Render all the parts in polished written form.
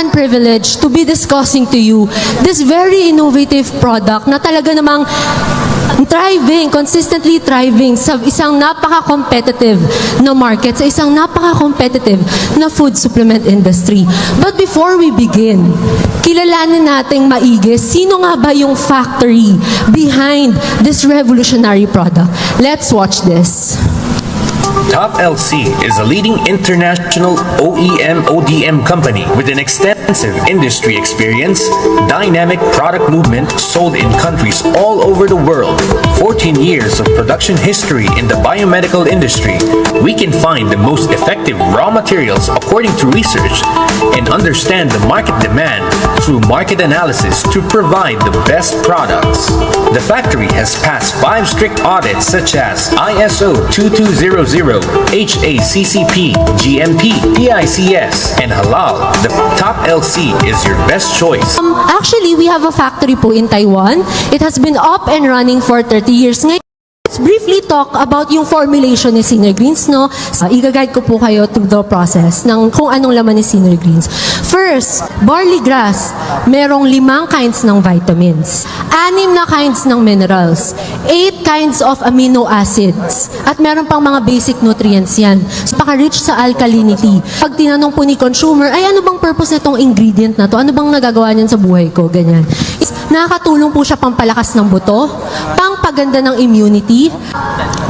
and privileged to be discussing to you this very innovative product na talaga namang thriving, consistently thriving sa isang napaka-competitive na market, sa isang napaka-competitive na food supplement industry. But before we begin, kilalanin nating maigi sino nga ba yung factory behind this revolutionary product. Let's watch this. Top LC is a leading international OEM/ODM company with an extensive industry experience, dynamic product movement sold in countries all over the world, 14 years of production history in the biomedical industry. We can find the most effective raw materials according to research and understand the market demand through market analysis to provide the best products. The factory has passed 5 strict audits such as ISO 2200, HACCP, GMP, PICS, and Halal. The Top LC is your best choice. Actually, we have a factory po in Taiwan. It has been up and running for 30 years. Ngayon, let's briefly talk about yung formulation ni Senior Greens, no? Iga-guide ko po kayo through the process ng kung anong laman ni Senior Greens. First, barley grass. Merong 5 kinds ng vitamins, 6 na kinds ng minerals, 8 kinds of amino acids, at meron pang mga basic nutrients yan. Paka-rich sa alkalinity. Pag tinanong po ni consumer, ay ano bang purpose na itong ingredient na to? Ano bang nagagawa niyan sa buhay ko? Ganyan. Nakakatulong po siya pampalakas ng buto, pangpaganda ng immunity,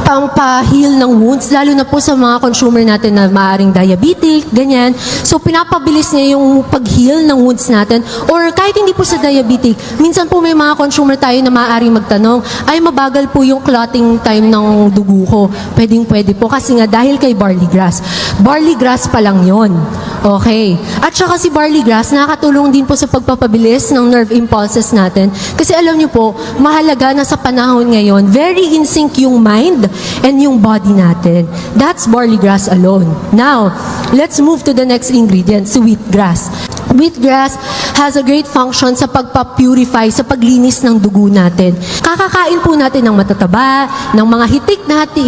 pampa-heal ng wounds, lalo na po sa mga consumer natin na maaaring diabetic, ganyan. So, pinapabilis niya yung pag-heal ng wounds natin. Or kahit hindi po sa diabetic, minsan po may mga consumer tayo na maaaring magtanong, ay mabagal po yung clotting time ng dugo ko. Pwedeng-pwede po kasi nga dahil kay barley grass. Barley grass pa lang yon. Okay. At saka si barley grass, nakakatulong din po sa pagpapabilis ng nerve impulses natin. Kasi alam niyo po, mahalaga na sa panahon ngayon, very in sync yung mind and yung body natin. That's barley grass alone. Now, let's move to the next ingredient, si wheatgrass. Wheatgrass has a great function sa pagpa-purify, sa paglinis ng dugo natin. Kakakain po natin ng matataba, ng mga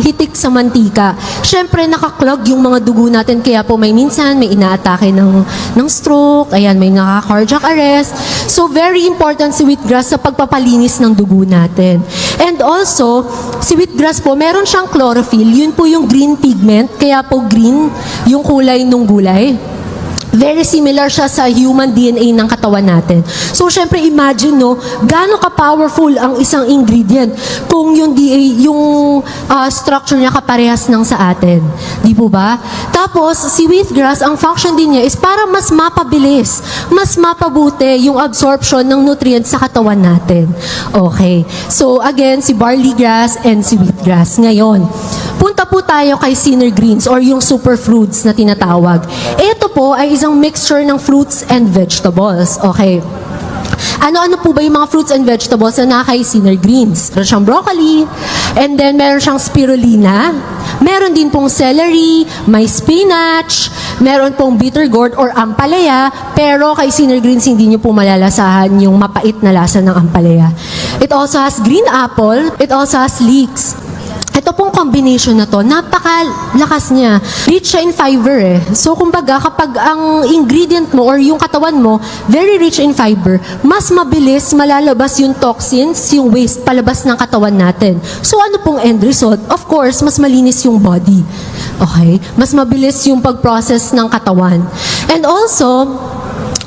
hitik sa mantika. Siyempre, nakaklog yung mga dugo natin, kaya po may minsan may inaatake ng stroke, ayan, may naka-cardiac arrest. So, very important si wheatgrass sa pagpapalinis ng dugo natin. And also, si wheatgrass po, meron siyang chlorophyll. Yun po yung green pigment, kaya po green yung kulay ng gulay. Very similar siya sa human DNA ng katawan natin. So, syempre, imagine, no, gaano ka-powerful ang isang ingredient kung yung structure niya kaparehas ng sa atin. Di po ba? Tapos, si wheatgrass, ang function din niya is para mas mapabilis, mas mapabuti yung absorption ng nutrients sa katawan natin. Okay. So, again, si barley grass and si wheatgrass. Ngayon, punta po tayo kay Senior Greens or yung superfoods na tinatawag. Ito po ay isang mixture ng fruits and vegetables. Okay. Ano-ano po ba yung mga fruits and vegetables na kay Senior Greens? Meron siyang broccoli, and then meron siyang spirulina, meron din pong celery, may spinach, meron pong bitter gourd or ampalaya, pero kay Senior Greens hindi niyo po malalasahan yung mapait na lasa ng ampalaya. It also has green apple, it also has leeks. Ito pong combination na to, napakalakas niya. Rich siya in fiber eh. So, kumbaga, kapag ang ingredient mo or yung katawan mo, very rich in fiber, mas mabilis malalabas yung toxins, yung waste palabas ng katawan natin. So, ano pong end result? Of course, mas malinis yung body. Okay? Mas mabilis yung pag-process ng katawan. And also,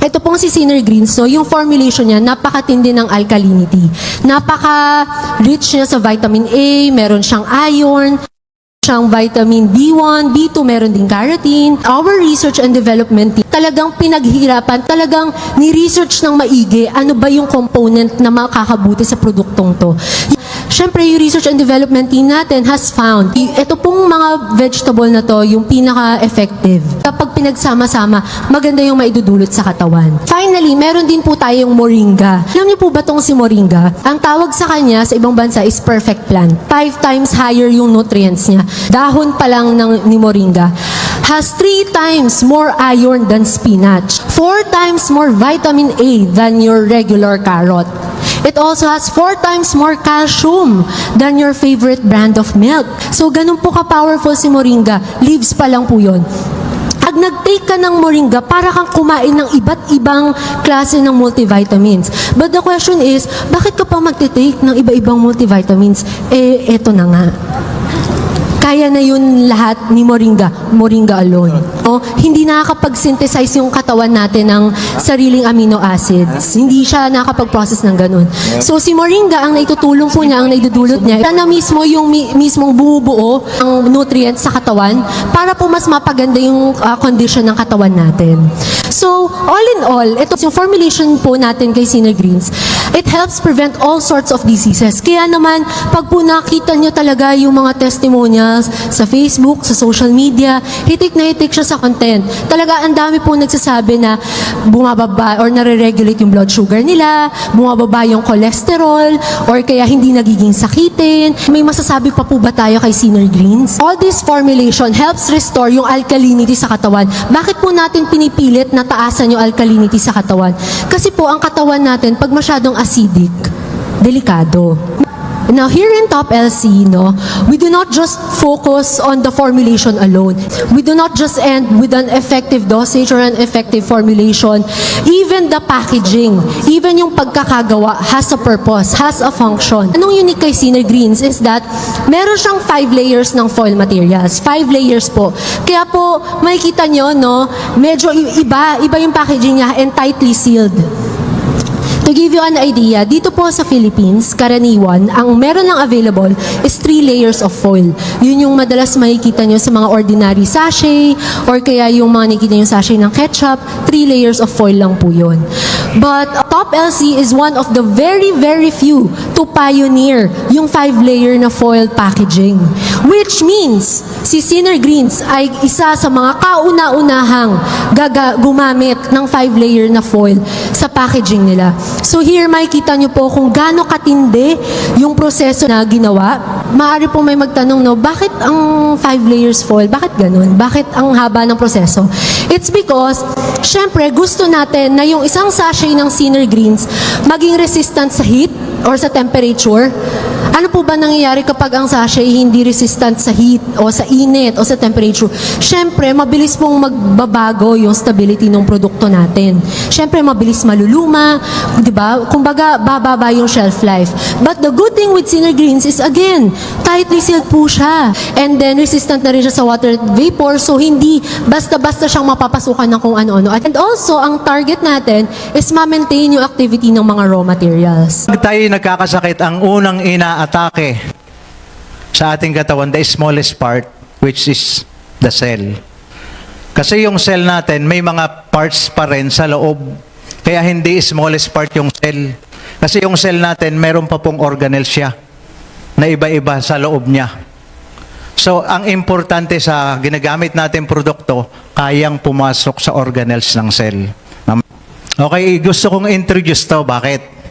ito pong si Senior Greens, so yung formulation niya, napakatindi ng alkalinity. Napaka-rich niya sa vitamin A, meron siyang iron, siyang vitamin B1, B2, meron din carotene. Our research and development team, talagang pinaghihirapan, talagang ni-research ng maigi, ano ba yung component na makakabuti sa produktong to. Siyempre, yung research and development team natin has found, ito pong mga vegetable na to, yung pinaka-effective. Kapag pinagsama-sama, maganda yung maidudulot sa katawan. Finally, meron din po tayong moringa. Alam niyo po ba tong si moringa? Ang tawag sa kanya sa ibang bansa is perfect plant. 5 times higher yung nutrients niya. Dahon pa lang ni moringa has 3 times more iron than spinach, 4 times more vitamin A than your regular carrot. It also has 4 times more calcium than your favorite brand of milk. So, ganun po ka-powerful si moringa. Leaves pa lang po yun. pag nag-take ka ng moringa, para kang kumain ng iba't ibang klase ng multivitamins. But the question is, bakit ka pa magte-take ng iba-ibang multivitamins? Eto na nga. Kaya na yun lahat ni moringa alone. Hindi nakakapag-synthesize yung katawan natin ng sariling amino acids. Hindi siya nakakapag-process ng ganun. So si moringa, ang naitutulong po niya, ang naidudulot niya, siya na mismo yung mismong bumubuo ang nutrients sa katawan para po mas mapaganda yung condition ng katawan natin. So, all in all, ito yung formulation po natin kay Senior Greens, it helps prevent all sorts of diseases. Kaya naman, pag po nakita nyo talaga yung mga testimonials sa Facebook, sa social media, hitik na hitik siya sa content. Talaga, ang dami po nagsasabi na bumababa or nare-regulate yung blood sugar nila, bumababa yung cholesterol, or kaya hindi nagiging sakitin. May masasabi pa po ba tayo kay Senior Greens? All this formulation helps restore yung alkalinity sa katawan. Bakit po natin pinipilit na taasan yung alkalinity sa katawan? Kasi po, ang katawan natin, pag masyadong acidic, delikado. Now, here in Top LC, we do not just focus on the formulation alone. We do not just end with an effective dosage or an effective formulation. Even the packaging, even yung pagkakagawa has a purpose, has a function. Anong unique kay Senior Greens is that meron siyang 5 layers ng foil materials. 5 layers po. Kaya po, makikita nyo, medyo iba yung packaging niya and tightly sealed. To give you an idea, dito po sa Philippines, karaniwan, ang meron lang available is 3 layers of foil. Yun yung madalas makikita nyo sa mga ordinary sachet or kaya yung mga nakikita nyo sachet ng ketchup, 3 layers of foil lang po yun. But Top LC is one of the very, very few to pioneer yung 5-layer na foil packaging. Which means, si Senior Greens ay isa sa mga kauna-unahang gumamit ng 5-layer na foil sa packaging nila. So here, makikita nyo po kung gaano katindi yung proseso na ginawa. Maaari po may magtanong, bakit ang 5 layers foil? Bakit ganun? Bakit ang haba ng proseso? It's because, syempre, gusto natin na yung isang sachet ng Senior Greens maging resistant sa heat or sa temperature. Ano po ba nangyayari kapag ang sachet hindi resistant sa heat o sa init o sa temperature? Siyempre, mabilis pong magbabago yung stability ng produkto natin. Siyempre, mabilis maluluma, di ba? Kumbaga, bababa yung shelf life. But the good thing with Senior Greens is, again, tightly sealed po siya. And then, resistant na rin siya sa water vapor, so hindi basta-basta siyang mapapasukan ng kung ano-ano. And also, ang target natin is ma-maintain yung activity ng mga raw materials. Pag tayo nagkakasakit, ang unang inaatake sa ating katawan, the smallest part, which is the cell. Kasi yung cell natin, may mga parts pa rin sa loob. Kaya hindi smallest part yung cell. Kasi yung cell natin, meron pa pong organelles siya na iba-iba sa loob niya. So, ang importante sa ginagamit natin produkto, kayang pumasok sa organelles ng cell. Okay, gusto kong introduce to. Bakit?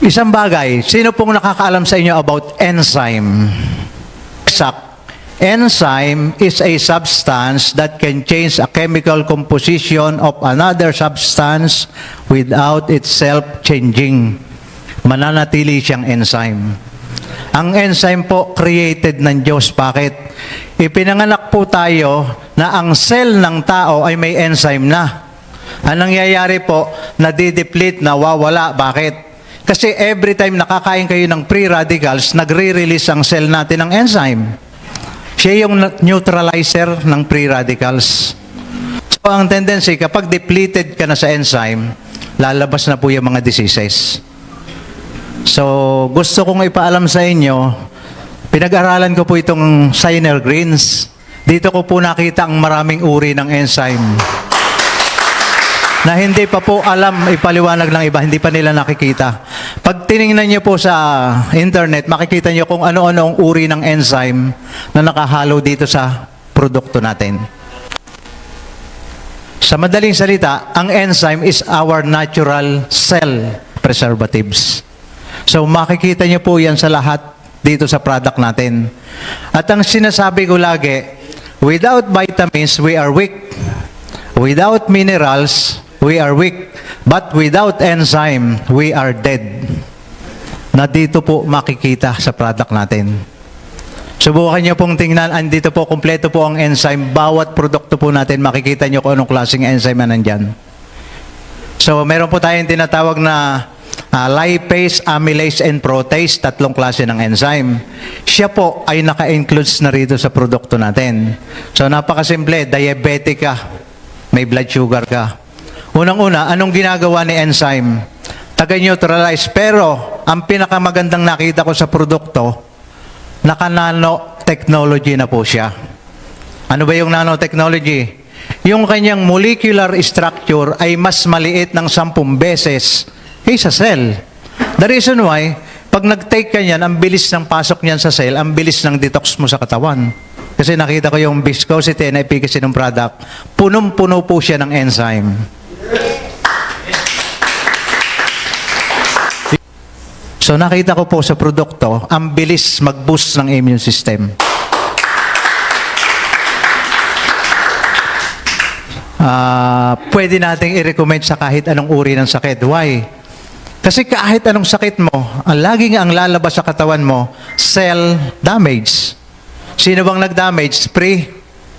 Isang bagay, sino pong nakakaalam sa inyo about enzyme? Enzyme is a substance that can change a chemical composition of another substance without itself changing. Mananatili siyang enzyme. Ang enzyme po, created ng Diyos. Bakit? Ipinanganak po tayo na ang cell ng tao ay may enzyme na. Ang nangyayari po, nadideplete, nawawala. Bakit? Kasi every time nakakain kayo ng free radicals, nagre-release ang cell natin ng enzyme. Siya yung neutralizer ng free radicals. So ang tendency, kapag depleted ka na sa enzyme, lalabas na po yung mga diseases. So gusto kong ipaalam sa inyo, pinag-aralan ko po itong Senior Greens. Dito ko po nakita ang maraming uri ng enzyme na hindi pa po alam ipaliwanag ng iba, hindi pa nila nakikita. Pag tiningnan niyo po sa internet, makikita niyo kung ano-ano ang uri ng enzyme na nakahalo dito sa produkto natin. Sa madaling salita, ang enzyme is our natural cell preservatives. So makikita niyo po yan sa lahat dito sa product natin. At ang sinasabi ko lagi, without vitamins, we are weak. Without minerals, we are weak, but without enzyme, we are dead. Na dito po makikita sa product natin. Subukan nyo pong tingnan, andito po, kompleto po ang enzyme. Bawat produkto po natin, makikita nyo kung anong klaseng enzyme na nandyan. So, meron po tayong tinatawag na lipase, amylase, and protease, tatlong klase ng enzyme. Siya po ay naka-includes na rito sa produkto natin. So, napakasimple, diabetic ka, may blood sugar ka. Unang-una, anong ginagawa ni enzyme? Taga-neutralize, pero ang pinakamagandang nakita ko sa produkto, naka-nanotechnology na po siya. Ano ba yung nanotechnology? Yung kanyang molecular structure ay mas maliit ng 10 beses kaysa cell. The reason why, pag nag-take ka niyan, ang bilis ng pasok niyan sa cell, ang bilis ng detox mo sa katawan. Kasi nakita ko yung viscosity and efficacy ng product, punong-puno po siya ng enzyme. So nakita ko po sa produkto, ang bilis mag-boost ng immune system. Pwede nating i-recommend sa kahit anong uri ng sakit. Why? Kasi kahit anong sakit mo, ang laging ang lalabas sa katawan mo, cell damage. Sino bang nag-damage? Free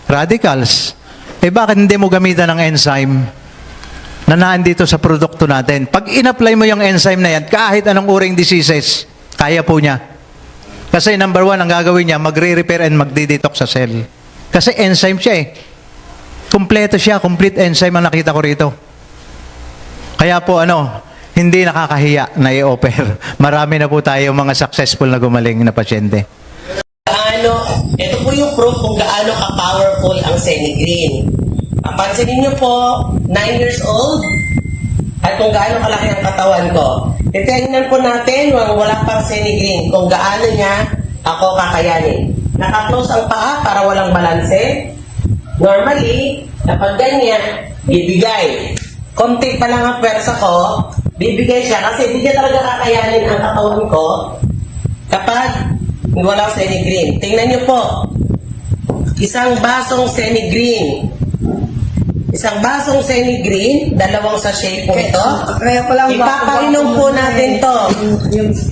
radicals. Eh bakit hindi mo gamitan ng enzyme na naandito sa produkto natin? Pag in-apply mo yung enzyme na yan, kahit anong uring diseases, kaya po niya. Kasi number 1, ang gagawin niya, magre-repair and magdi-detox sa cell. Kasi enzyme siya eh. Kompleto siya, complete enzyme ang nakita ko rito. Kaya po hindi nakakahiya na i-offer. Marami na po tayo mga successful na gumaling na pasyente. Ito po yung proof kung gaano ka-powerful ang Senigreen. Pansinin niyo po, 9 years old, at kung gaano kalaki ang katawan ko. Titingnan po natin, wala pang Senigreen, kung gaano niya ako kakayanin. Naka-close ang paa para walang balanse. Normally, kapag ganyan, bibigay. Konti pa lang ang pwersa ko, bibigay siya kasi hindi niya talaga kakayanin ang katawan ko kapag walang Senigreen. Tingnan niyo po, isang basong Senigreen. Isang basong Senigreen, 2 sachet po ito. Kaya pala Ipapainom po natin to.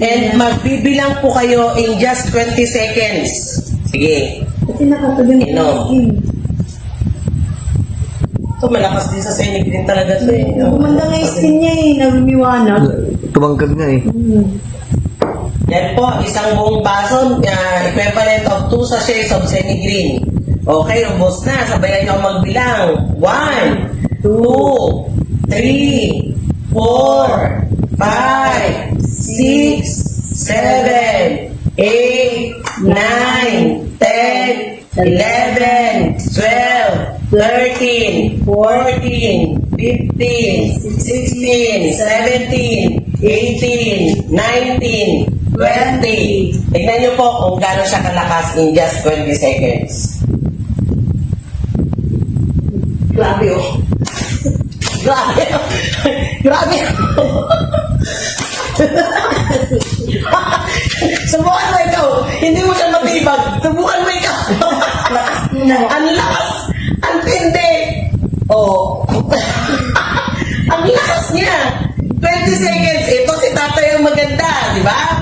And magbibilang po kayo in just 20 seconds. Sige. Kasi nakatabi Inom. Ito, malakas din sa Senigreen talaga ito eh. Gumanda nga yung skin niya eh, nagumiwanag. Tumangkad nga eh. Yan po, isang buong baso, equivalent of 2 sachets of Senigreen. Okay, ubos na. Sabayan niyo magbilang. 1, 2, 3, 4, 5, 6, 7, 8, 9, 10, 11, 12, 13, 14, 15, 16, 17, 18, 19, 20. Tignan niyo po kung gaano siya kalakas in just 20 seconds. Grabe oh. Grabe oh. Grabe oh. Subukan mo ikaw. Hindi mo siya matibag. Subukan mo ikaw. Ang lakas. Ang tindi. Oh. Ang lakas niya. 20 seconds. Ito si tatay ang maganda. Di ba?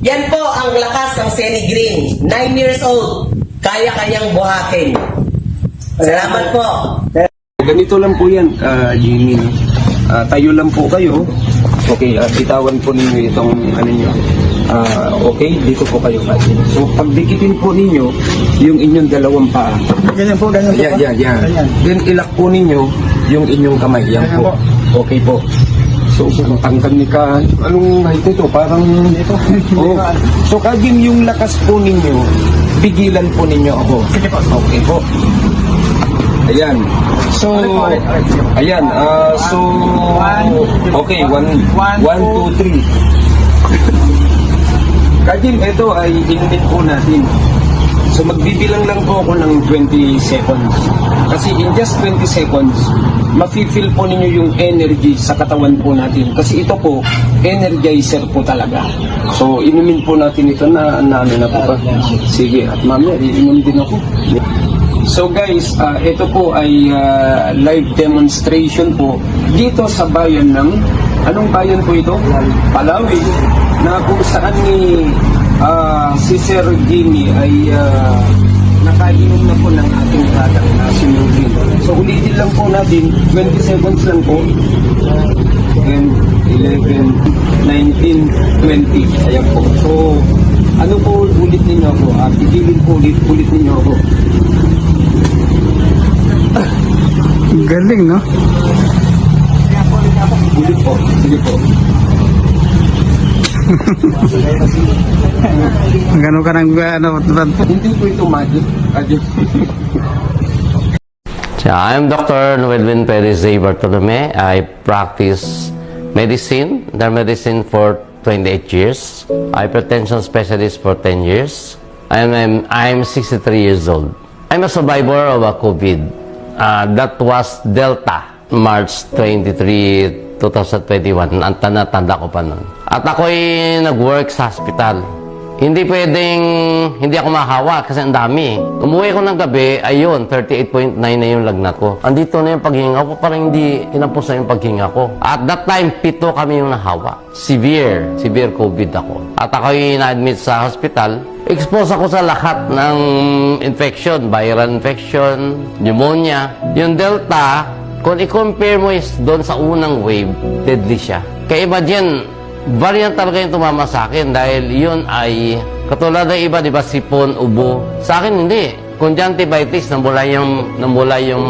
Yan po ang lakas ng Senigreen. 9 years old. Kaya-kayang buhatin. Salamat po. Ganito lang po yan, Jimmy. No? Tayo lang po kayo. Okay, bitawan po ninyo itong ano nyo. Okay, dito po kayo kasi. So, pagdikitin po ninyo yung inyong 2 paa. Ganyan po, ganyan po. Yan. Then, ilak po ninyo yung inyong kamay. Yan po. Okay po. So, ang tangkad ni ka, anong height nito? Parang dito. Oh. So, kaging yung lakas po ninyo, bigilan po ninyo ako. Sige po. Okay po. Ayan. So, ayan. So, okay. 1, 2, 3. Kajim, ito ay inumin po natin. So, magbibilang lang po ako ng 20 seconds. Kasi in just 20 seconds, mafe-feel po ninyo yung energy sa katawan po natin. Kasi ito po, energizer po talaga. So, inumin po natin ito na ano na po ba? Sige, at mamaya, iinom din ako. So guys, ito po ay live demonstration po dito sa bayan ng, anong bayan po ito? Palawi, na kung saan ni Si Sir Jimmy ay nakainom na po ng ating product na Sinugrin. So ulitin lang po natin, 20 seconds lang po. 10, 11, 19, 20. Ayan po. So, ano po ulit ninyo ako? Pipilin po ulit ninyo ako. Galing, no? Ulit po. Sige po. Ganun ka ng Hindi po ito magic. I'm Dr. Noelvin Perez de Bartolome. I practice medicine, internal medicine for 28 years. Hypertension specialist for 10 years. I'm 63 years old. I'm a survivor of a COVID. That was Delta, March 23, 2021. Tanda ko pa nun. At ako'y nag-work sa hospital. Hindi pwedeng hindi ako mahawa kasi ang dami. Umuwi ko ng gabi, ayun, 38.9 na yung lagnat ko. Andito na yung paghinga ko, parang hindi tinapos na yung paghinga ko. At that time, 7 kami yung nahawa. Severe COVID ako. At ako'y na-admit sa hospital. Expose ako sa lahat ng infection, viral infection, pneumonia. Yung Delta, kung i-compare mo doon sa unang wave, deadly siya. Kaya imagine, variant talaga yung tumama sa akin dahil yun ay katulad ng iba, di ba, sipon, ubo. Sa akin hindi. Conjunctivitis, namula yung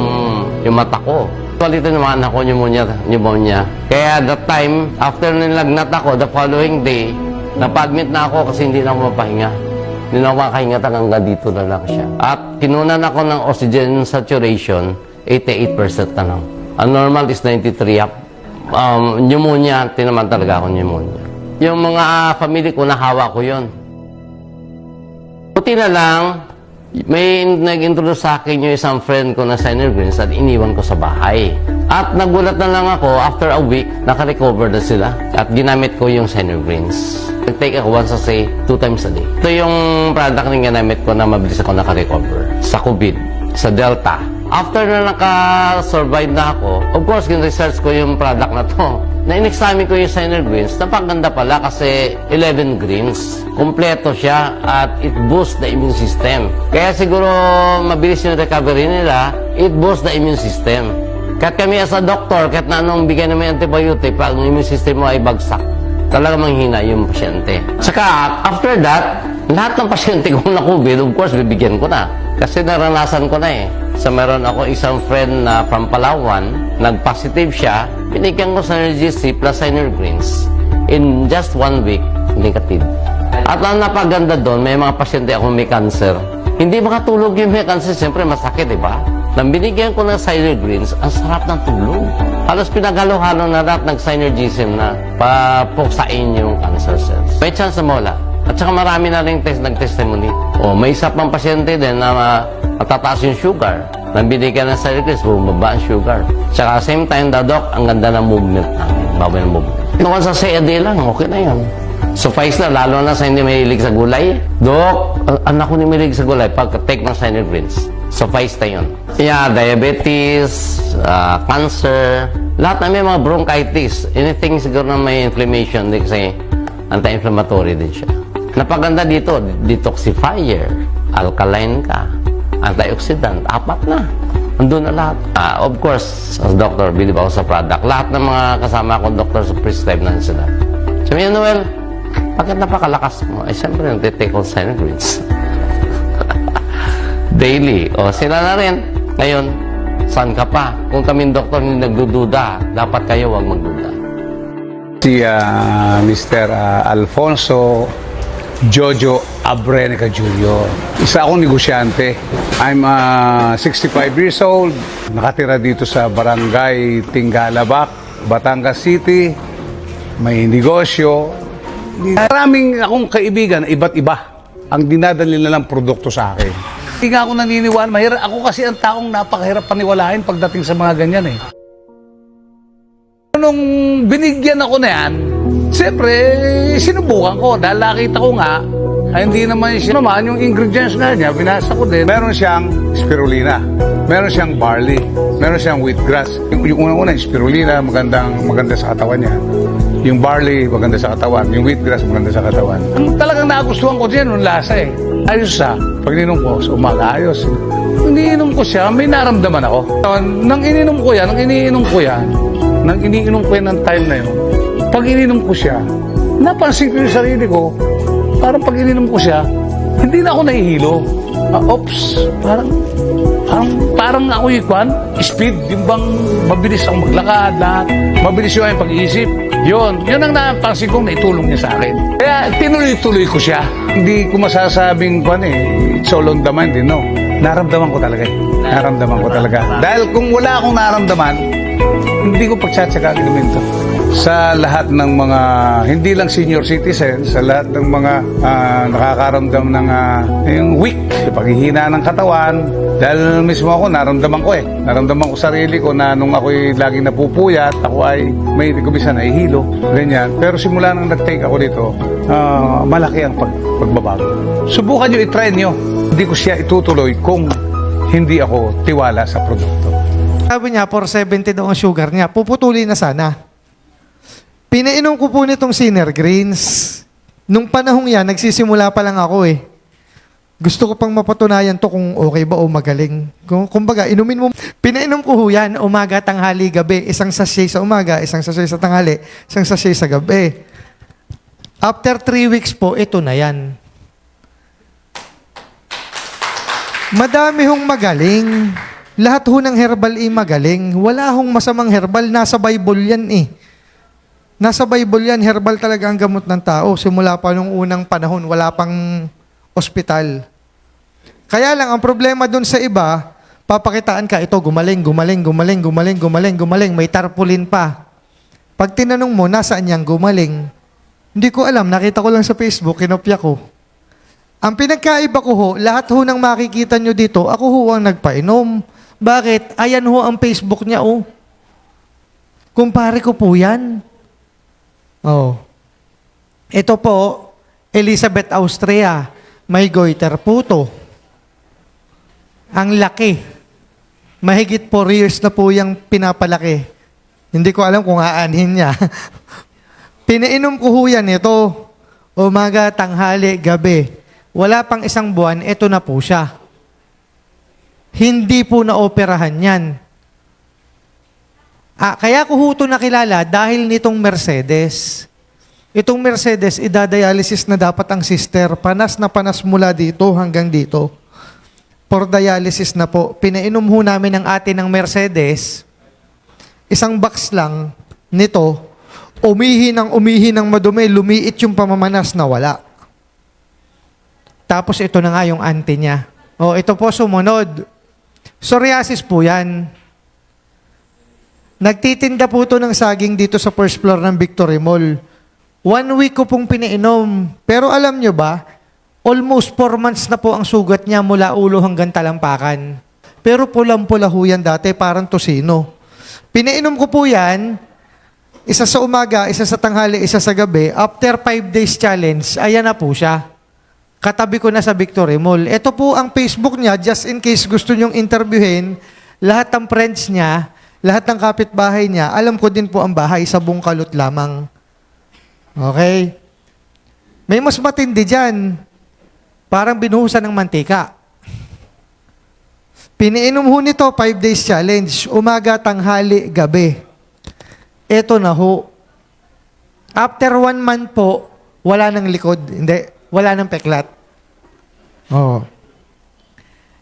mata ko. Actually, ito naman ako pneumonia. Kaya that time, after nilagnat ako, the following day, napa-admit na ako kasi hindi na ako mapahinga. Hindi na ako makahinga hanggang dito na lang siya. At kinunan ako ng oxygen saturation, 88% na lang. Ang normal is 93 up. Pneumonia, tinaman talaga ako pneumonia. Yung mga family ko, nahawa ko yun. Buti na lang, may nag-introduce sa akin yung isang friend ko na Synergreens at iniwan ko sa bahay. At nagulat na lang ako, after a week, naka-recover na sila. At ginamit ko yung Synergreens. Nag-take ako once a day, 2 times a day. Ito yung product na ginamit ko na mabilis ako naka-recover sa COVID, sa Delta. After na naka-survive na ako, of course, research ko yung product na to. Na-in-examine ko yung Synergreens, napaganda pala kasi 11 greens. Kompleto siya at it boosts the immune system. Kaya siguro mabilis yung recovery nila, it boosts the immune system. Kahit kami as a doctor, kahit na anong bigyan naman antibiotic, pag ang immune system mo ay bagsak, talaga manghina yung pasyente. Saka, after that, lahat ng pasyente kong na-COVID, of course, bibigyan ko na. Kasi naranasan ko na eh. So, meron ako isang friend na from Palawan, nag-positive siya, binigyan ko Synergy C plus Synergreens. In just 1 week, negative. At ang napaganda doon, may mga pasyente akong may cancer. Hindi makatulog yung may cancer, siyempre masakit, di ba? Nang binigyan ko ng Synergreens, ang sarap ng tulog. Halos pinaghalo-halo na lahat ng Synergism na papuksain yung cancer cells. May chance na mawala. At saka marami na rin nag-testimony. May isa pang pasyente din na matataas yung sugar. Nang binigyan ng Synergreens, bumaba ang sugar. Tsaka same time, Doc, ang ganda ng movement namin. Bawal ng movement. Noon sa CAD lang, okay na yun. Suffice na, lalo na sa hindi mahilig sa gulay. Doc, anak ko ni mahilig sa gulay, pagka-take ng Synergreens. Suffice na yun. Yeah, diabetes, cancer, lahat na may mga bronchitis. Anything siguro na may inflammation, kasi anti-inflammatory din siya. Napaganda dito, detoxifier, alkaline ka, antioxidant, 4 na. Andun na lahat. Of course, as doctor, believe ako sa product. Lahat ng mga kasama ko, doctor, prescribe na sila. Sabi niya, Noel, bakit napakalakas mo? Ay, siyempre, nag-take on Synergreens. Daily. Sila na rin. Ngayon, saan ka pa? Kung kaming doktor hindi nagdududa, dapat kayo huwag magduda. Si Mr. Alfonso Jojo Abrenica Jr. Isa akong negosyante. I'm 65 years old. Nakatira dito sa Barangay Tingalabac, Batangas City. May negosyo. Maraming akong kaibigan, iba't iba ang dinadali nilang produkto sa akin. Hindi nga ako naniniwala. Mahirap. Ako kasi ang taong napakahirap paniwalain pagdating sa mga ganyan eh. Nung binigyan ako na yan, siyempre, sinubukan ko dahil nakita ko nga, hindi naman siya naman, yung ingredients nga niya, binasa ko din. Meron siyang spirulina, meron siyang barley, meron siyang wheatgrass. Yung unang-una, spirulina, maganda sa katawan niya. Yung barley, maganda sa katawan. Yung wheatgrass, maganda sa katawan. Ang talagang nagustuhan ko dyan, yung lasa eh. Ayos siya. Pag ininom ko, sa umaga, ayos. Nung iniinom ko siya, may naramdaman ako. Nang iniinom ko yan ng time na yun, pag ininom ko siya, napansin ko yung sarili ko, parang pag ininom ko siya, hindi na ako nahihilo. Parang ako yung speed, yung bang mabilis akong maglakad, lahat. Mabilis yung aking pag-iisip. Yun ang napansin kong naitulong niya sa akin. Kaya tinuloy-tuloy ko siya. Hindi ko masasabing it's all on the mind, no. Naramdaman ko talaga. Dahil kung wala akong naramdaman, hindi ko pagtsatsaga inumin to. Sa lahat ng mga, hindi lang senior citizens, sa lahat ng mga nakakaramdam ng yung weak, yung paghihina ng katawan, dahil mismo ako, naramdaman ko sarili ko na nung ako'y laging napupuyat, ako ay may kumisa nahihilo, ganyan. Pero simula nang nag-take ako dito, malaki ang pagbabago. Subukan nyo, i-try nyo. Hindi ko siya itutuloy kung hindi ako tiwala sa produkto. Sabi niya, 470 daw ang sugar niya. Puputuli na sana. Pinainom ko po nitong Sinner Greens. Nung panahong yan, nagsisimula pa lang ako eh. Gusto ko pang mapatunayan to kung okay ba o magaling. Kumbaga, inumin mo. Pinainom ko ho yan, umaga, tanghali, gabi. Isang sachet sa umaga, isang sachet sa tanghali, isang sachet sa gabi. After 3 weeks po, ito na yan. Madami hong magaling. Lahat ho ng herbal magaling. Wala hong masamang herbal. Nasa Bible yan eh. Nasa Bible yan, herbal talaga ang gamot ng tao. Simula pa nung unang panahon, wala pang ospital. Kaya lang, ang problema dun sa iba, papakitaan ka, ito, gumaling, may tarpaulin pa. Pag tinanong mo, nasaan niyang gumaling? Hindi ko alam, nakita ko lang sa Facebook, kinopya ko. Ang pinagkaiba ko ho, lahat ho ng makikita nyo dito, ako ho ang nagpainom. Bakit? Ayan ho ang Facebook niya, oh. Kumpare ko po yan. Oh. Ito po, Elizabeth Austria. May goiter po to. Ang laki. Mahigit 4 years na po yung pinapalaki. Hindi ko alam kung aanhin niya. Pinainom ko ho yan ito. Umaga, tanghali, gabi. Wala pang 1 buwan, ito na po siya. Hindi po na-operahan yan. Kaya ko ho ito nakilala dahil nitong Mercedes. Itong Mercedes, idadialysis na dapat ang sister. Panas na panas mula dito hanggang dito. For dialysis na po. Pinainom ho namin ang ate ng Mercedes. 1 box lang nito. Umihi ng madumi. Lumiit yung pamamanas na wala. Tapos ito na nga yung auntie niya. Ito po sumunod. Psoriasis po yan. Nagtitinda po ito ng saging dito sa first floor ng Victory Mall. 1 week ko pong pinainom. Pero alam nyo ba, almost 4 months na po ang sugat niya mula ulo hanggang talampakan. Pero pulang-pula ho yan dati, parang tosino. Pinainom ko po yan, isa sa umaga, isa sa tanghali, isa sa gabi. After 5 days challenge, ayan na po siya. Katabi ko na sa Victory Mall. Ito po ang Facebook niya, just in case gusto nyong interviewin, lahat ng friends niya, lahat ng kapitbahay niya, alam ko din po ang bahay sa Bungkalot lamang. Okay? May mas matindi dyan. Parang binuhusan ng mantika. Piniinom ho nito, 5 days challenge. Umaga, tanghali, gabi. Ito na ho. After 1 month po, wala nang likod. Hindi, wala nang peklat.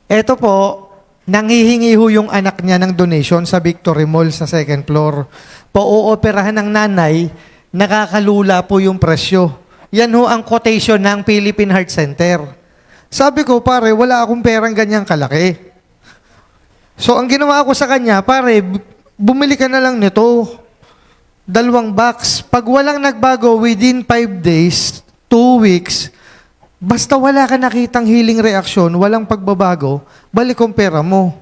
Ito po, nanghihingi ho yung anak niya ng donation sa Victory Mall sa 2nd floor. Pauoperahan ng nanay, nakakalula po yung presyo. Yan ho ang quotation ng Philippine Heart Center. Sabi ko, pare, wala akong perang ganyang kalaki. So, ang ginawa ko sa kanya, pare, bumili ka na lang nito. 2 box. Pag walang nagbago within 5 days, 2 weeks, basta wala ka nakitang healing reaction, walang pagbabago, balik ang pera mo.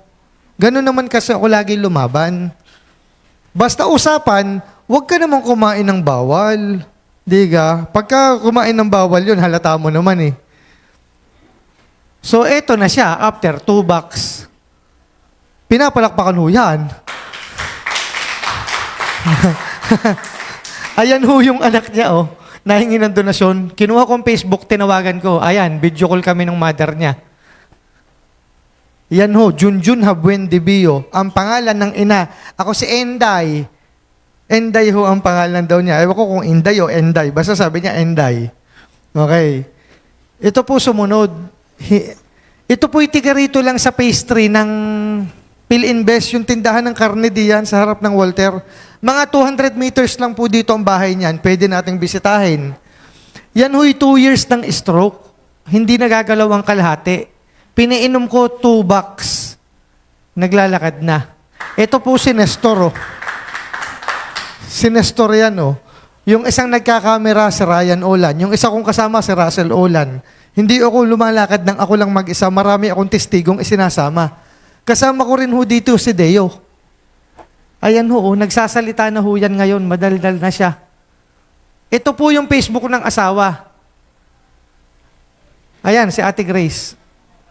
Ganun naman kasi ako lagi lumaban. Basta usapan, huwag ka naman kumain ng bawal. Diga? Pagka kumain ng bawal yun, halata mo naman eh. So, eto na siya, after 2 box. Pinapalakpakan ho yan. Ayan ho yung anak niya, oh. Nahingi ng donasyon. Kinuha kong Facebook, tinawagan ko. Ayan, video call kami ng mother niya. Yan ho, Junjun Habuendibio. Ang pangalan ng ina. Ako si Enday. Enday ho ang pangalan daw niya. Ewan ko kung Inday o Enday. Basta sabi niya Enday. Okay. Ito po sumunod. Ito po'y tiga rito lang sa pastry ng PhilInvest, yung tindahan ng karne diyan sa harap ng Walter. Mga 200 meters lang po dito ang bahay niyan. Pwede nating bisitahin. Yan ho'y 2 years ng stroke. Hindi nagagalaw ang kalahati. Pinainom ko 2 bucks. Naglalakad na. Ito po si Nestor, oh. Si Nestor yan, oh. Yung isang nagkakamera, si Ryan Olan. Yung isa kong kasama, si Russell Olan. Hindi ako lumalakad ng ako lang mag-isa. Marami akong testigong isinasama. Kasama ko rin ho dito si Deo. Ayan ho, nagsasalita na ho yan ngayon. Madaldal na siya. Ito po yung Facebook ng asawa. Ayan, si Ate Grace.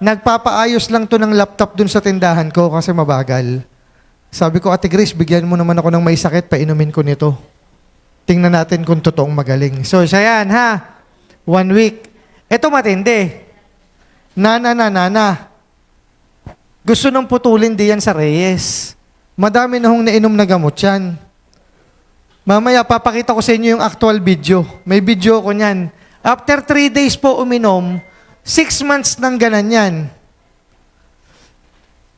Nagpapaayos lang to ng laptop dun sa tindahan ko kasi mabagal. Sabi ko, Ate Grace, bigyan mo naman ako ng may sakit, painumin ko nito. Tingnan natin kung totoong magaling. So, siya yan, ha? 1 week. Ito matindi. Nana. Gusto nang putulin diyan sa Reyes. Madami na hong nainom na gamot yan. Mamaya, papakita ko sa inyo yung actual video. May video ko niyan. After 3 days po uminom, 6 months nang ganan yan.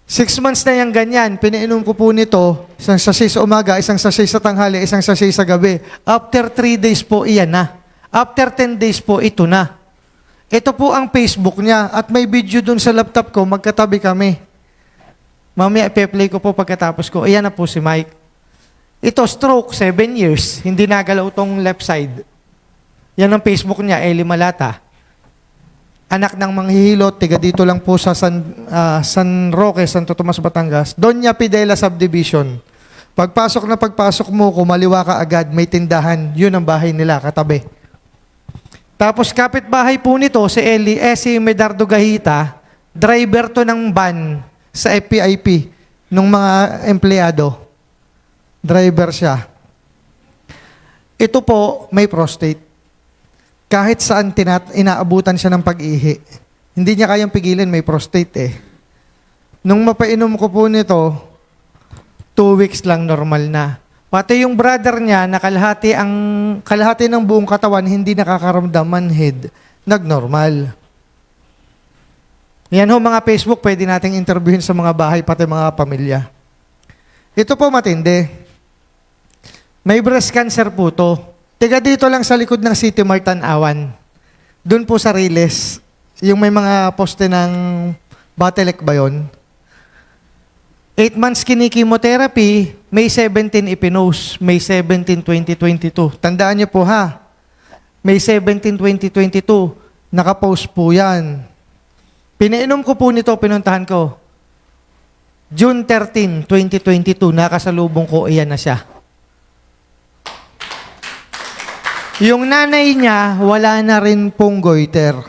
6 months na yung ganyan. Pinainom ko po nito, isang sachet sa umaga, isang sachet sa tanghali, isang sachet sa gabi. After 3 days po, iyan na. After 10 days po, ito na. Ito po ang Facebook niya at may video dun sa laptop ko, magkatabi kami. Mamaya, i-play ko po pagkatapos ko. Ayan na po si Mike. Ito, stroke, 7 years. Hindi nagalaw tong left side. Yan ang Facebook niya, Eli Malata. Anak ng manghihilot, tiga dito lang po sa San Roque, Santo Tomas, Batangas. Doña Pidela Subdivision. Pagpasok mo, kumaliwa ka agad, may tindahan. Yun ang bahay nila, katabi. Tapos kapitbahay po nito, si Eli, si Medardo Gahita, driver to ng van sa FPIP, nung mga empleyado. Driver siya. Ito po, may prostate. Kahit saan inaabutan siya ng pag-ihi. Hindi niya kayang pigilin, may prostate eh. Nung mapainom ko po nito, 2 weeks lang normal na. Pati yung brother niya, na kalahati ng buong katawan, hindi nakakaramdam manhid, nagnormal. Yan ho mga Facebook, pwede nating interviewin sa mga bahay, pati mga pamilya. Ito po matindi. May breast cancer po to. Tiga dito lang sa likod ng City Mart Awan. Doon po sa Riles. Yung may mga poste ng Batelec ba yun? 8 months kini-chemotherapy, May 17 ipinose, May 17, 2022. Tandaan niyo po ha, May 17, 2022, nakapost po yan. Pinainom ko po nito, pinuntahan ko. June 13, 2022, nakasalubong ko, iyan na siya. Yung nanay niya, wala na rin pong goiter.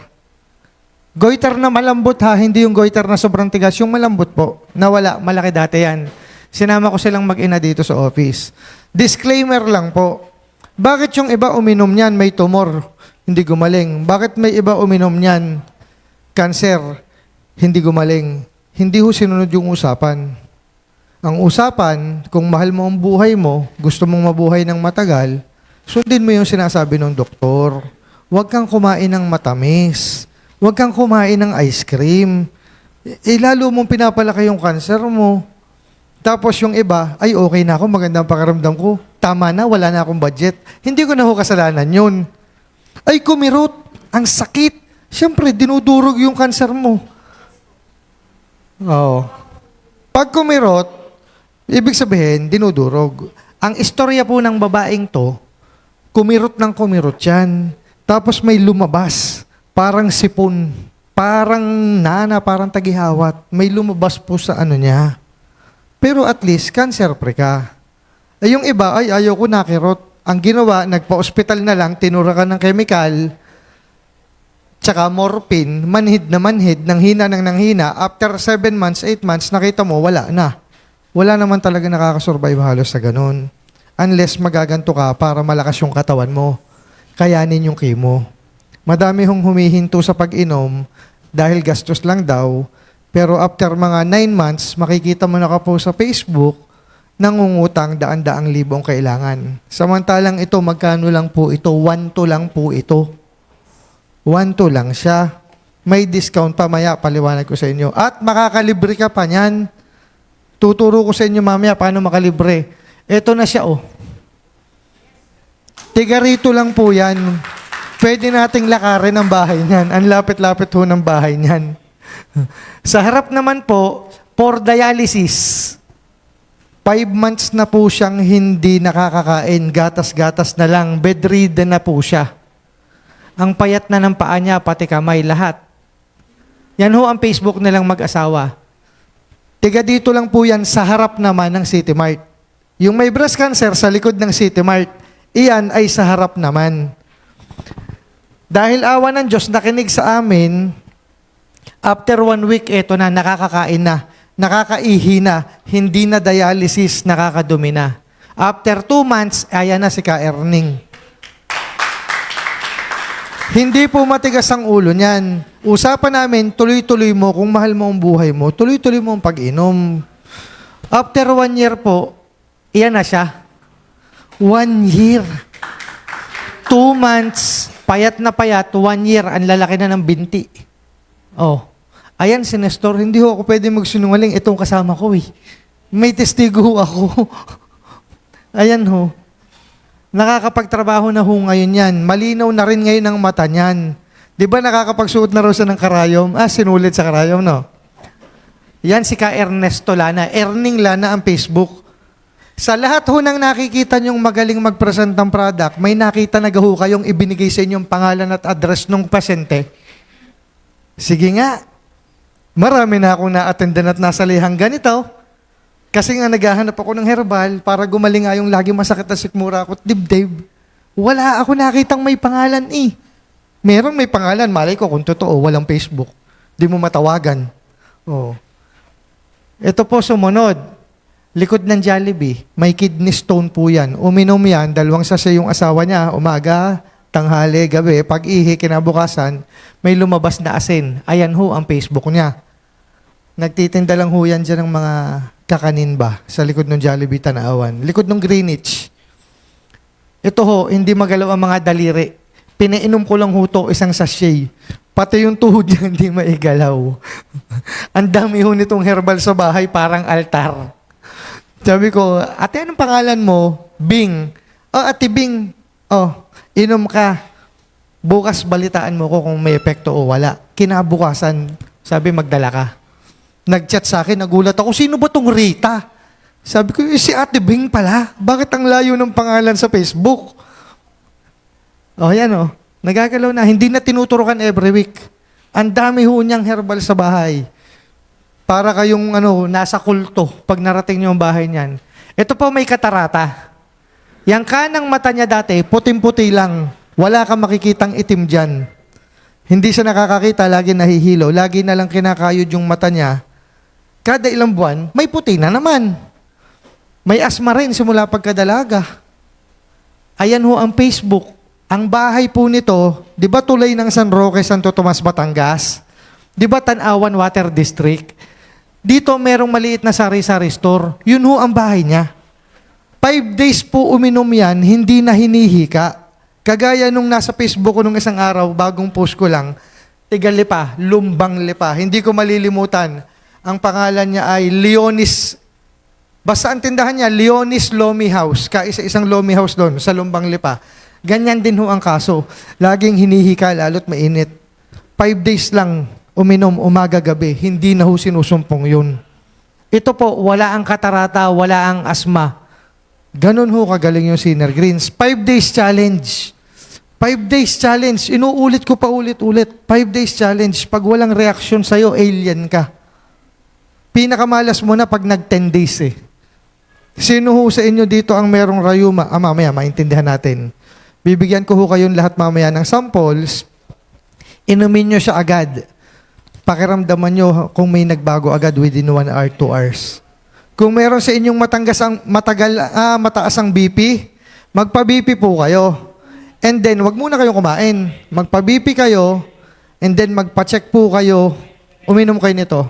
Goiter na malambot ha, hindi yung goiter na sobrang tigas, yung malambot po, nawala, malaki dati yan. Sinama ko silang mag-ina dito sa office. Disclaimer lang po, bakit yung iba uminom niyan, may tumor, hindi gumaling? Bakit may iba uminom niyan, cancer, hindi gumaling? Hindi ho sinunod yung usapan. Ang usapan, kung mahal mo ang buhay mo, gusto mong mabuhay ng matagal, sundin mo yung sinasabi ng doktor. Huwag kang kumain ng matamis. Huwag kang kumain ng ice cream. Lalo mong pinapalaki yung cancer mo. Tapos yung iba, ay okay na ako, magandang pakiramdam ko. Tama na, wala na akong budget. Hindi ko na ho kasalanan yun. Ay kumirot, ang sakit. Siyempre, dinudurog yung cancer mo. Oo. Pag kumirot, ibig sabihin, dinudurog. Ang istorya po ng babaeng to, kumirot ng kumirot yan. Tapos may lumabas. Parang sipon. Parang nana, parang tagihawat. May lumabas po sa ano niya. Pero at least, cancer-free ka. Ay yung iba, ay ayaw ko nakirot. Ang ginawa, nagpa-hospital na lang, tinura ka ng chemical, tsaka morphine, manhid na manhid, nanghina ng nanghina. After 7 months, 8 months, nakita mo, wala na. Wala naman talaga nakakasurvive halos sa ganun. unless magaganto ka para malakas yung katawan mo. Kayanin yung chemo. Madami hong humihinto sa pag-inom dahil gastos lang daw. Pero after mga 9 months, makikita mo na ka po sa Facebook, nangungutang daan-daang libong kailangan. Samantalang ito, magkano lang po ito? 1-2 lang po ito. 1-2 lang siya. May discount pa, maya paliwanag ko sa inyo. At makakalibre ka pa niyan. Tuturo ko sa inyo mamaya paano makalibre. Ito na siya, oh. Tiga rito lang po yan. Pwede nating lakarin ang bahay niyan. Ang lapit-lapit ho ng bahay niyan. Sa harap naman po, for dialysis. 5 months na po siyang hindi nakakakain. Gatas-gatas na lang. Bedridden na po siya. Ang payat na ng paa niya, pati kamay, lahat. Yan ho ang Facebook nilang mag-asawa. Tiga dito lang po yan sa harap naman ng City Mart. Yung may breast cancer sa likod ng City Mart, iyan ay sa harap naman. Dahil awa ng Diyos, nakinig sa amin, after 1 week, eto na, nakakakain na, nakakaihi na, hindi na dialysis, nakakadumi na. After 2 months, ayan na si Ka-Erning. Hindi po matigas ang ulo niyan. Usapan namin, tuloy-tuloy mo, kung mahal mo ang buhay mo, tuloy-tuloy mo ang pag-inom. After 1 year po, iyan na siya. 1 year. 2 months, payat na payat, 1 year, ang lalaki na ng binti. Oh. Ayan, si Nestor, hindi ho ako pwede magsinungaling. Itong kasama ko eh. May testigo ho ako. Ayan ho. Nakakapagtrabaho na ho ngayon yan. Malinaw na rin ngayon ang mata niyan. Di ba nakakapagsuot na raw siya ng karayom? Sinulit sa karayom, no? Yan si Ka Ernesto Lana. Erning Lana ang Facebook. Sa lahat ho nang nakikita niyong magaling mag-present ng product, may nakita na ho kayong ibinigay sa inyong pangalan at address ng pasyente. Sige nga. Marami na akong na-attendan at nasa lihang ganito. Kasi nga naghahanap ako ng herbal para gumaling nga yung lagi masakit na sikmura ako at dibdib. Wala ako nakitang may pangalan eh. Meron may pangalan, malay ko kung totoo, walang Facebook. Di mo matawagan. Oh. Ito po sumunod. Likod ng Jollibee, may kidney stone po yan. Uminom yan, 2 sachet yung asawa niya, umaga, tanghali, gabi, pag-ihi, kinabukasan, may lumabas na asin. Ayan ho ang Facebook niya. Nagtitinda lang ho yan dyan ng mga kakanin ba sa likod ng Jollibee Tanawan. Likod ng Greenwich. Ito ho, hindi magalaw ang mga daliri. Pinainom ko lang ho to 1 sachet. Pati yung tuhod niya hindi maigalaw. Ang dami ho nitong herbal sa bahay, parang altar. Sabi ko, ate, anong pangalan mo? Bing. Oh, ate Bing. Oh, inom ka. Bukas balitaan mo ko kung may epekto o wala. Kinabukasan, sabi magdala ka. Nag-chat sa akin, nagulat ako, sino ba tong Rita? Sabi ko, si Ate Bing pala. Bakit ang layo ng pangalan sa Facebook? Oh, yan oh. Nagagalaw na. Hindi na tinuturukan every week. Ang dami ho niyang herbal sa bahay. Para kayong nasa kulto pag narating niyo ang bahay niyan. Ito po may katarata. Yang kanang mata niya dati, puting-puti lang. Wala kang makikitang itim dyan. Hindi siya nakakakita, lagi nahihilo. Lagi na lang kinakayod yung mata niya. Kada ilang buwan, may puti na naman. May asma rin simula pagkadalaga. Ayan ho ang Facebook. Ang bahay po nito, di ba tulay ng San Roque, Santo Tomas, Batangas? Di ba Tanawan Water District? Dito merong maliit na sari-sari store. Yun ho ang bahay niya. 5 days po uminom yan, hindi na hinihika. Kagaya nung nasa Facebook ko nung isang araw, bagong post ko lang, Tigalipa, Lumbang Lipa. Hindi ko malilimutan. Ang pangalan niya ay Leonis. Basta ang tindahan niya, Leonis Lomi House. Kaisa-isang Lomi House doon sa Lumbang Lipa. Ganyan din ho ang kaso. Laging hinihika, lalo't mainit. 5 days lang uminom umaga-gabi. Hindi na ho sinusumpong yun. Ito po, wala ang katarata, wala ang asma. Ganun ho kagaling yung Sinner Greens. 5 days challenge. 5 days challenge. Inuulit ko pa ulit-ulit. 5 days challenge. Pag walang reaksyon sa'yo, alien ka. Pinakamalas mo na pag nag-10 days eh. Sino ho sa inyo dito ang merong rayuma? Mamaya, maintindihan natin. Bibigyan ko ho kayong lahat mamaya ng samples. Inumin nyo siya agad. Pakiramdaman nyo kung may nagbago agad within 1 hour, 2 hours. Kung meron sa inyong mataas ang BP, magpa-BP po kayo. And then, wag muna kayong kumain. Magpa-BP kayo, and then magpa-check po kayo, uminom kayo nito.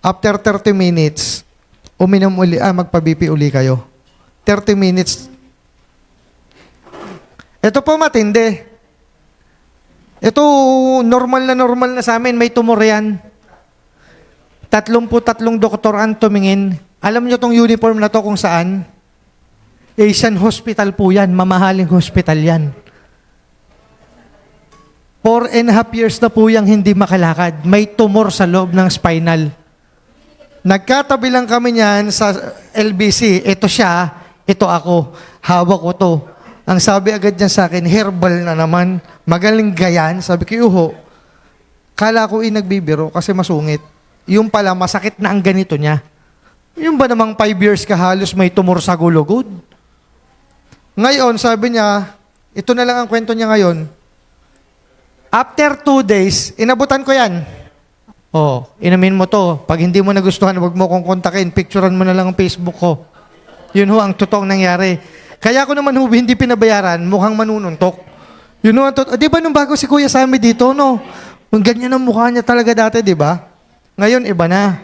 After 30 minutes, magpa-BP uli kayo. 30 minutes. Ito po matindi. Ito, normal na sa amin. May tumor yan. 33 doktor ang tumingin. Alam nyo tong uniform na to kung saan? Asian Hospital po yan. Mamahaling hospital yan. 4.5 years na po yung hindi makalakad. May tumor sa loob ng spinal. Nagkatabi lang kami niyan sa LBC. Ito siya, ito ako. Hawak ko to. Ang sabi agad niya sa akin, herbal na naman. Magaling gayan. Sabi ko, uho. Kala ko nagbibiro kasi masungit. Yung pala, masakit na ang ganito niya. Yung ba namang 5 years ka halos may tumor sa gulugod? Ngayon, sabi niya, ito na lang ang kwento niya ngayon. After 2 days, inabutan ko yan. Oh, inamin mo to. Pag hindi mo nagustuhan, wag mo kong kontakin. Picturean mo na lang ang Facebook ko. Yun ho ang totoong nangyari. Kaya ko naman hindi pinabayaran, mukhang manununtok. Yun ho ang di ba nung bago si Kuya Sammy dito, no? Ang ganyan ang mukha niya talaga dati, di ba? Ngayon, iba na.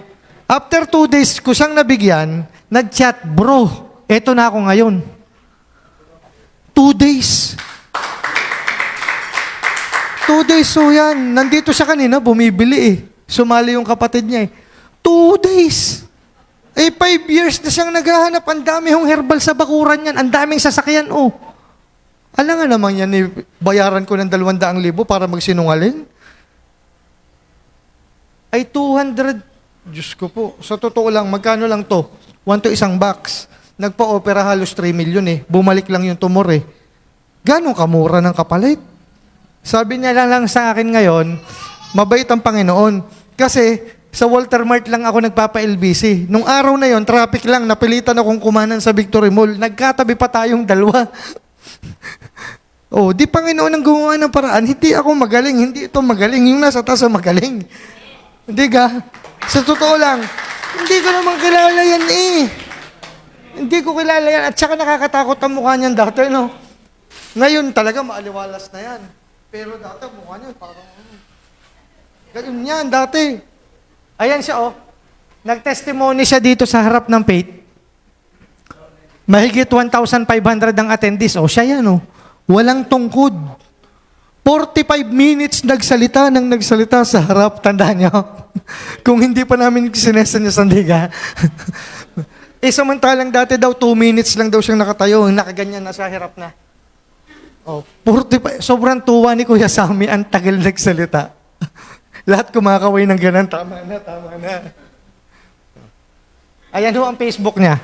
After 2 days ko siyang nabigyan, nag-chat, bro, eto na ako ngayon. 2 days. 2 days so yan. Nandito siya kanina, bumibili eh. Sumali yung kapatid niya eh. 2 days. 5 years na siyang naghahanap. Ang dami hong herbal sa bakuran yan. Ang daming sasakyan, oh. Alam nga naman yan, bayaran ko ng 200,000 para magsinungaling. Ay 200, Diyos ko po. Sa totoo lang, magkano lang to? 1 to isang box. Nagpa-opera halos 3 million eh. Bumalik lang yung tumor eh. Ganong kamura ng kapalit? Sabi niya lang sa akin ngayon, mabait ang Panginoon. Kasi sa Walter Mart lang ako nagpapa-LBC. Nung araw na yon, traffic lang, napilitan akong kumanan sa Victory Mall. Nagkatabi pa tayong dalawa. Oh, di Panginoon ang gumawa ng paraan. Hindi ako magaling, hindi ito magaling. Yung nasa taas ang magaling. Hindi ka? Sa totoo lang, hindi ko naman kilala yan eh. Hindi ko kilala yan. At saka nakakatakot ang mukha niyan dati, no? Ngayon talaga maaliwalas na yan. Pero dati mukha niya parang ganyan yan dati. Ayan siya, oh. Nag-testimony siya dito sa harap ng Faith. Mahigit 1,500 ang attendees. O, siya yan, oh. Walang tungkod. 45 minutes nagsalita sa harap. Tandaan niyo. Kung hindi pa namin sinesa niya sandiga. Samantalang dati daw 2 minutes lang daw siyang nakatayo. Nakaganyan na sa harap na. Oh, 45. Sobrang tuwa ni Kuya Sammy. Ang tagal nagsalita. Lahat kumakaway ng ganun. Tama na. Ayan ho ang Facebook niya.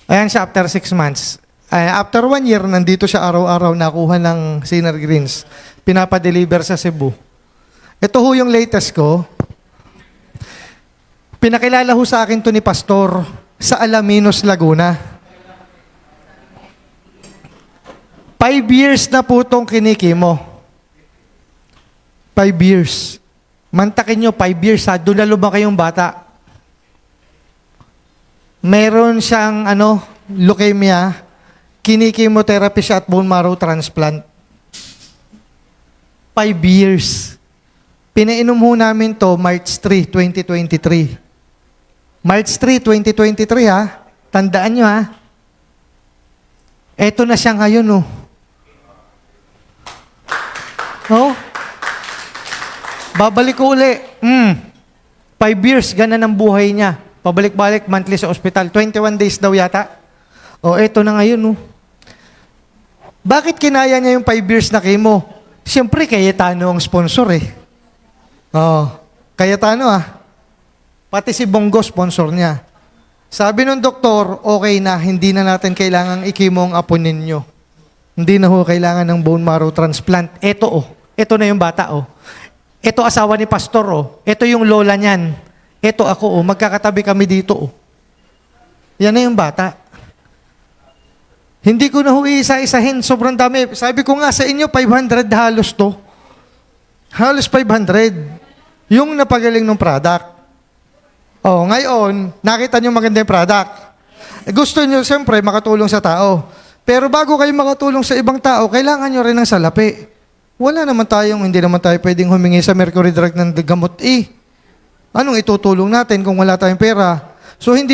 Ayan siya after 6 months. After 1 year, nandito siya araw-araw nakuha ng Sinner Greens. Pinapadeliver sa Cebu. Ito ho yung latest ko. Pinakilala ho sa akin to ni Pastor sa Alaminos, Laguna. 5 years na po itong kinikimo. 5 years. Mantakin nyo, 5 years ha. Doon na lumaki yung bata. Meron siyang, leukemia. Kinikimotherapy siya at bone marrow transplant. 5 years. Pinainom ho namin to March 3, 2023. March 3, 2023 ha. Tandaan nyo ha. Eto na siya ngayon oh. Oh? Babalik ko uli. 5 years, ganan ang buhay niya. Pabalik-balik, monthly sa ospital. 21 days daw yata. O, eto na ngayon, oh. Bakit kinaya niya yung 5 years na chemo? Siyempre, Cayetano ang sponsor, eh. Oh, Cayetano, ah. Pati si Bongo, sponsor niya. Sabi ng doktor, okay na, hindi na natin kailangang i-chemo ang apo ninyo. Hindi na ho kailangan ng bone marrow transplant. Eto, oh. Eto na yung bata, oh. Ito asawa ni pastor, oh. Ito yung lola niyan. Ito ako, oh. Magkakatabi kami dito, oh. Yan na yung bata. Hindi ko na ho isa-isahin. Sobrang dami. Sabi ko nga sa inyo, 500 halos to. Halos 500. Yung napagaling ng product. Oh, ngayon, nakita nyo maganda yung product. Gusto nyo, siyempre, makatulong sa tao. Pero bago kayo makatulong sa ibang tao, kailangan nyo rin ng salapi. Wala naman tayong, hindi naman tayo pwedeng humingi sa Mercury Drug ng gamot Anong itutulong natin kung wala tayong pera? So, hindi